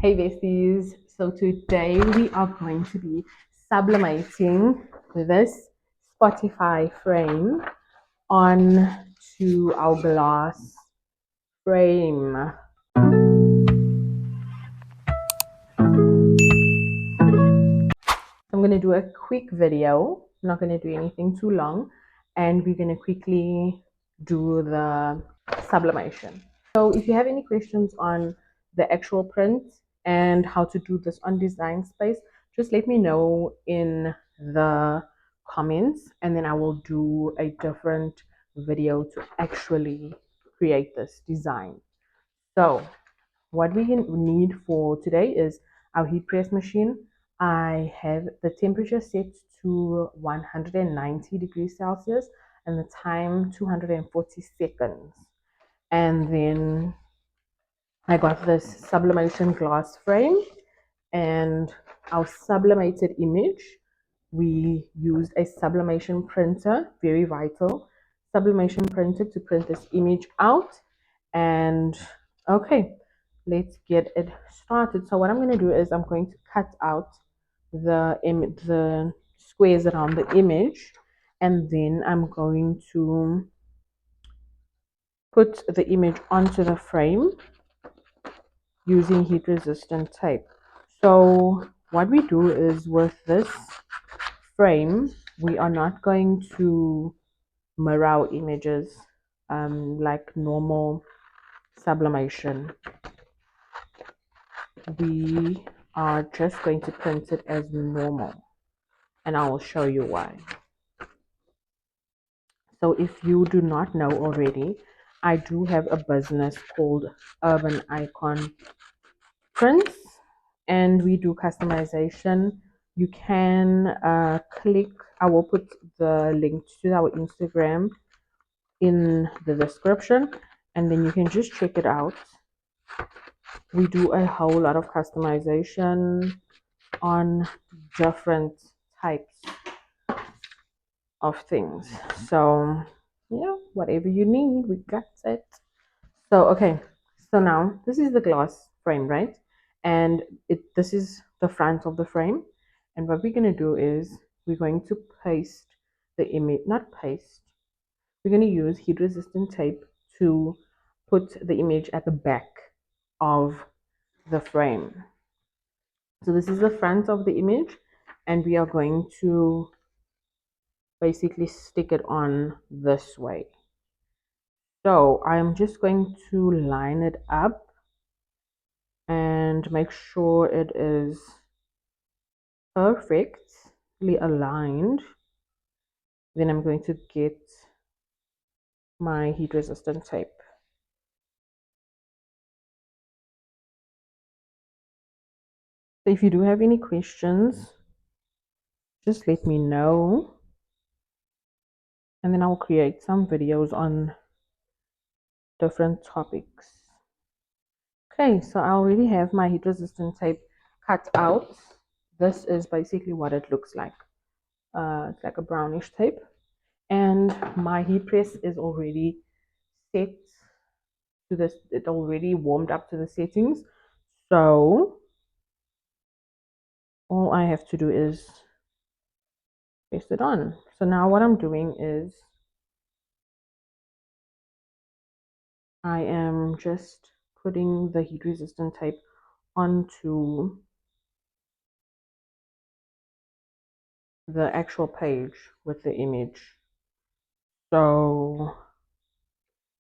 Hey besties, so today we are going to be sublimating this Spotify frame onto our glass frame. I'm going to do a quick video, I'm not going to do anything too long, and we're going to quickly do the sublimation. So if you have any questions on the actual print and how to do this on Design Space, just let me know in the comments, and then I will do a different video to actually create this design. So what we need for today is our heat press machine. I have the temperature set to 190 degrees Celsius and the time 240 seconds. And then I got this sublimation glass frame and our sublimated image. We used a sublimation printer, very vital sublimation printer to print this image out. And okay, let's get it started. So what I'm going to do is I'm going to cut out the squares around the image, and then I'm going to put the image onto the frame using heat resistant tape. So what we do is with this frame, we are not going to mirror our images like normal sublimation. We are just going to print it as normal, and I will show you why. So if you do not know already, I do have a business called Urban Icon Prints, and we do customization. You can click, I will put the link to our Instagram in the description, and then you can just check it out. We do a whole lot of customization on different types of things. So yeah, whatever you need, we got it. So okay, so now this is the glass frame, right? And this is the front of the frame. And what we're gonna do is we're going to paste the image, not paste. We're gonna use heat resistant tape to put the image at the back of the frame. So this is the front of the image, and we are going to basically stick it on this way. So I'm just going to line it up and make sure it is perfectly aligned. Then I'm going to get my heat resistant tape. So if you do have any questions, just let me know, and then I'll create some videos on different topics. Okay, so I already have my heat resistant tape cut out. This is basically what it looks like. It's like a brownish tape, and my heat press is already set to this. It already warmed up to the settings, so all I have to do is paste it on. So now what I'm doing is I am just putting the heat resistant tape onto the actual page with the image. So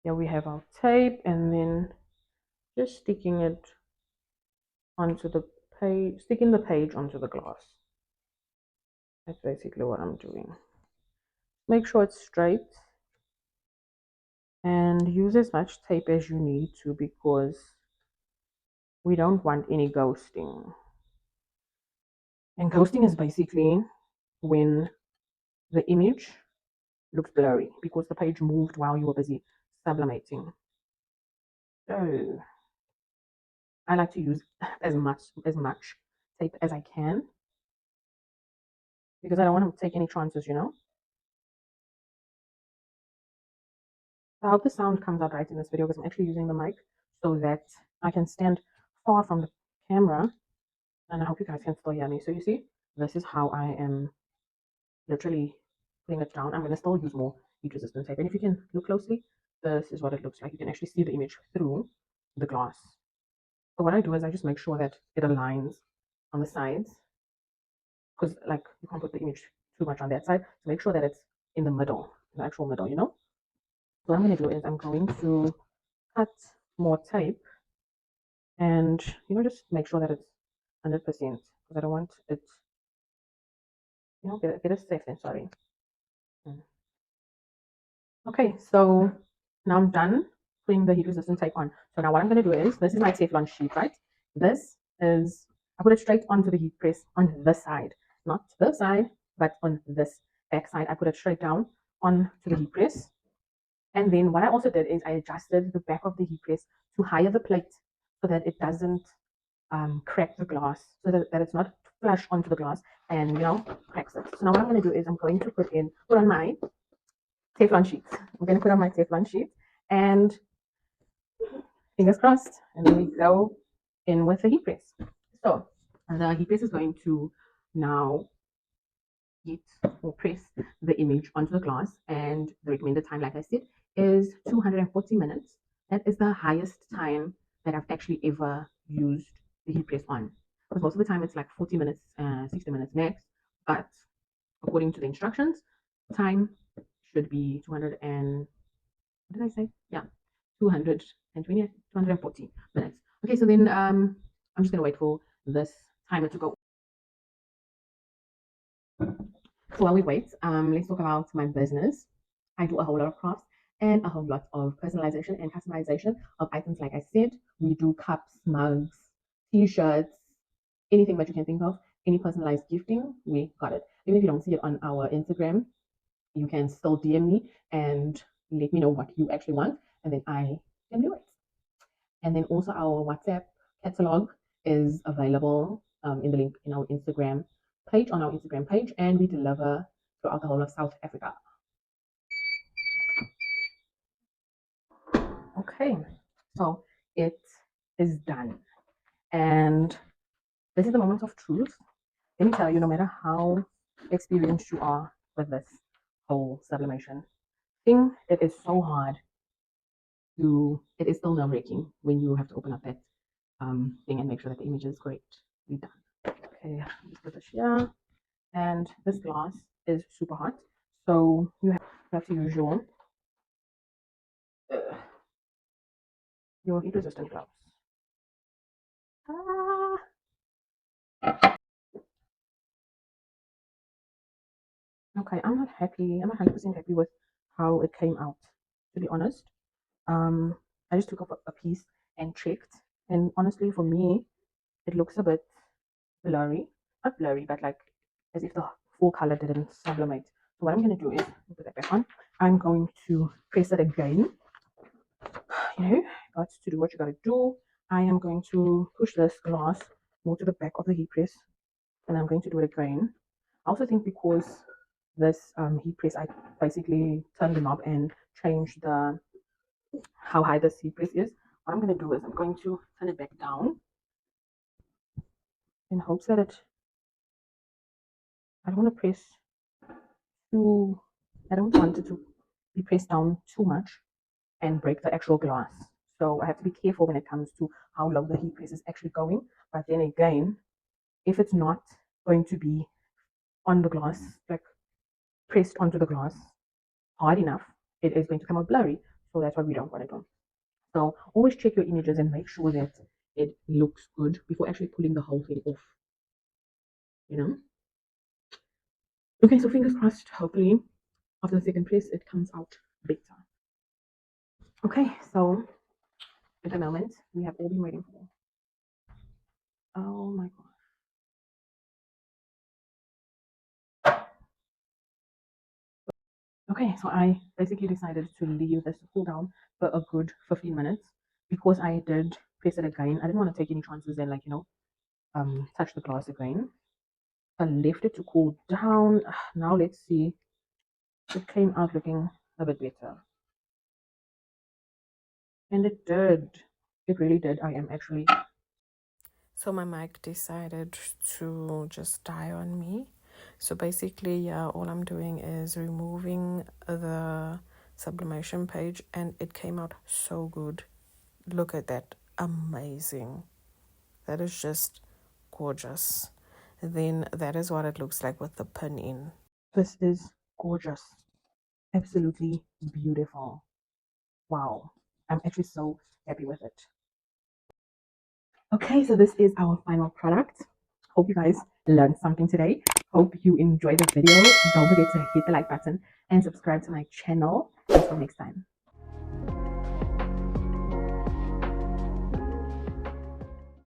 yeah, we have our tape, and then just sticking it onto the page, sticking the page onto the glass. That's basically what I'm doing. Make sure it's straight and use as much tape as you need to, because we don't want any ghosting. And ghosting is basically when the image looks blurry because the page moved while you were busy sublimating. So I like to use as much tape as I can, because I don't want to take any chances, you know. I hope the sound comes out right in this video, because I'm actually using the mic so that I can stand far from the camera, and I hope you guys can still hear me. So you see, this is how I am literally putting it down. I'm going to still use more heat resistant tape. And if you can look closely, this is what it looks like. You can actually see the image through the glass. So what I do is I just make sure that it aligns on the sides, because like you can't put the image too much on that side. So make sure that it's in the middle, the actual middle, you know. So what I'm going to do is I'm going to cut more tape and, you know, just make sure that it's 100% because I don't want it, you know, get a safe then, sorry. Okay, so now I'm done putting the heat resistant tape on. So now what I'm going to do is, this is my Teflon sheet, right? This is, I put it straight onto the heat press on this side, not this side, but on this back side. I put it straight down onto the heat press. And then what I also did is I adjusted the back of the heat press to higher the plate so that it doesn't crack the glass, so that it's not flush onto the glass and, you know, cracks it. So now what I'm going to do is I'm going to put on my Teflon sheets. I'm going to put on my Teflon sheet and fingers crossed. And then we go in with the heat press. So the heat press is going to now heat or press the image onto the glass. And the recommended time, like I said, is 240 minutes. That is the highest time that I've actually ever used the heat press on. Because most of the time it's like 40 minutes, 60 minutes max. But according to the instructions, time should be 200 and what did I say? Yeah, 220, 240 minutes. Okay, so then I'm just gonna wait for this timer to go. So while we wait, let's talk about my business. I do a whole lot of crafts and a whole lot of personalization and customization of items. Like I said, we do cups, mugs, t-shirts, anything that you can think of, any personalized gifting, we got it. Even if you don't see it on our Instagram, you can still DM me and let me know what you actually want, and then I can do it. And then also our WhatsApp catalog is available in the link in our Instagram page, on our Instagram page, and we deliver throughout the whole of South Africa. Okay, so it is done. And this is the moment of truth. Let me tell you, no matter how experienced you are with this whole sublimation thing, it is so hard it is still nerve-wracking when you have to open up that thing and make sure that the image is correctly done. Okay, let's put this here. And this glass is super hot, so you have to use uh, your heat resistant gloves. Ah. Okay, I'm not happy. I'm not 100% happy with how it came out, to be honest. Um, I just took up a piece and checked, and honestly, for me, it looks a bit blurry. Not blurry, but like as if the full color didn't sublimate. So what I'm going to do is put that back on. I'm going to press it again. You know, got to do what you got to do. I am going to push this glass more to the back of the heat press, and I'm going to do it again. I also think because this heat press, I basically turned the knob and changed the how high this heat press is. What I'm going to do is I'm going to turn it back down in hopes that I don't want to press too, I don't want it to be pressed down too much and break the actual glass. So I have to be careful when it comes to how low the heat press is actually going. But then again, if it's not going to be on the glass, like pressed onto the glass hard enough, it is going to come out blurry. So that's what we don't want to do. So always check your images and make sure that it looks good before actually pulling the whole thing off. You know? Okay, so fingers crossed, hopefully after the second press it comes out better. Okay, so at the moment we have all been waiting for. Oh my god. Okay, so I basically decided to leave this to cool down for a good 15 minutes because I did press it again. I didn't want to take any chances and, like, you know, touch the glass again. I left it to cool down. Now let's see. It came out looking a bit better. And it did. It really did. I am actually So my mic decided to just die on me. So basically, yeah, all I'm doing is removing the sublimation page, and it came out so good. Look at that. Amazing. That is just gorgeous. Then that is what it looks like with the pin in. This is gorgeous. Absolutely beautiful. Wow. I'm actually so happy with it. Okay, so this is our final product. Hope you guys learned something today. Hope you enjoyed the video. Don't forget to hit the like button and subscribe to my channel. Until next time.